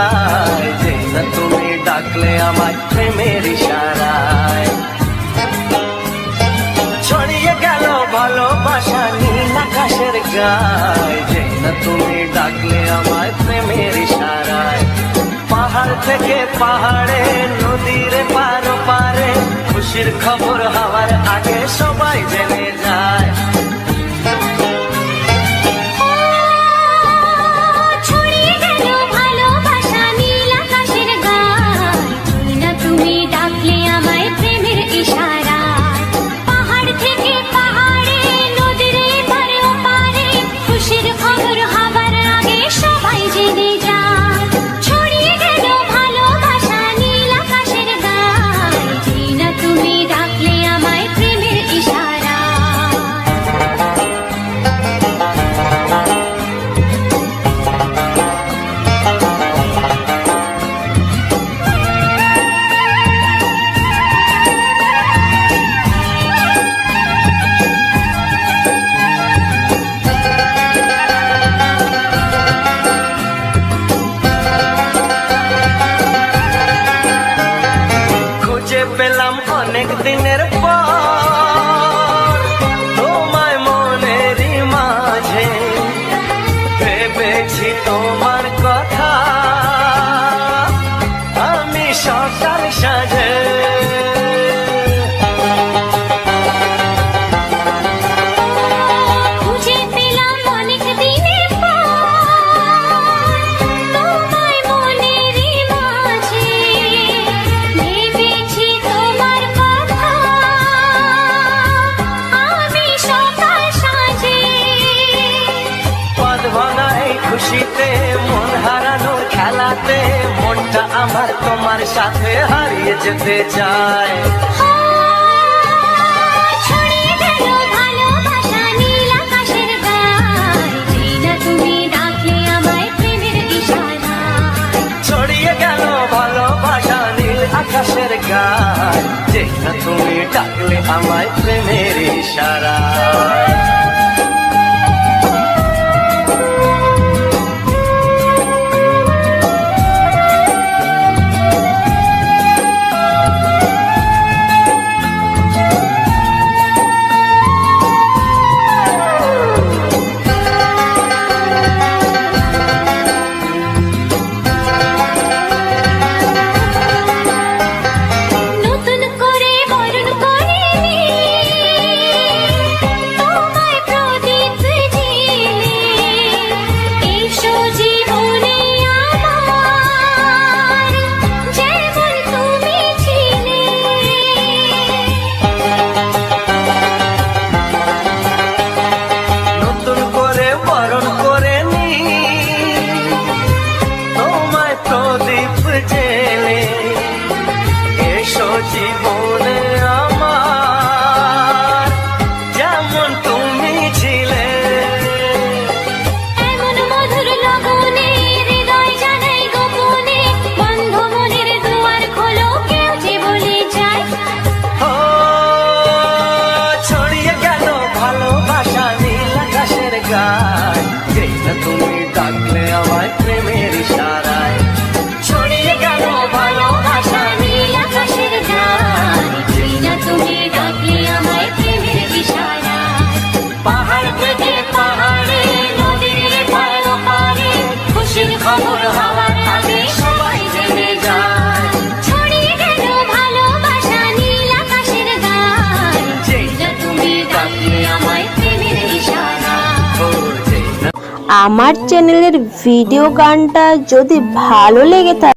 যায়, যে না তুমি ডাকলে আমায় প্রেমের ইশারায়। ছড়িয়ে গেল ভালোবাসা নীল আকাশের গায়, যে না তুমি ডাকলে আমায় প্রেমের ইশারায়। পাহাড় থেকে পাহাড়ে নদীর পারো পারে খুশির খবর হওয়ার আগে সবাই জেনে যায়। পেলাম অনেক দিনের পর তোমায় মনেরই মাঝে, ভেবেছি তোমার কথা আমি সকাল সাজে। খুশিতে মন হারানোর খেলাতে মনটা আমার তোমার সাথে হারিয়ে যেতে চায়। ছড়িয়ে গেল ভালোবাসা নীল আকাশের গায়, যে না তুমি ডাকলে আমায় প্রেমের ইশারায়। ছড়িয়ে গেল ভালোবাসা নীল আকাশের গায়, যে না তুমি ডাকলে আমায় প্রেমের ইশারায়। জীবনে আমার যেমন তুমি ছিলে, এমন মধুর লগনে হৃদয় জানাই গোপনে, বন্ধ মনের দুয়ার খোলো কেউ যে বলে যায়। ও ছড়িয়ে গেল ভালোবাসা নীল আকাশের গায়, যে না তুমি ডাকলে আমায় প্রেমের ইশারায়। ছড়িয়ে গেল ভালোবাসা নীল আকাশের গায়, যে না তুমি ডাকলে আমায় প্রেমের ইশারায়। পাহাড় থেকে পাহাড়ে নদীর পারো পারে খুশির খবর হওয়ার আগে সবাই জেনে যায়। ছড়িয়ে গেল ভালোবাসা নীল আকাশের গায়, যে না তুমি ডাকলে আমায় প্রেমের ইশারায়। ও যে না আমার চ্যানেলের ভিডিও গানটা যদি ভালো লেগে থাকে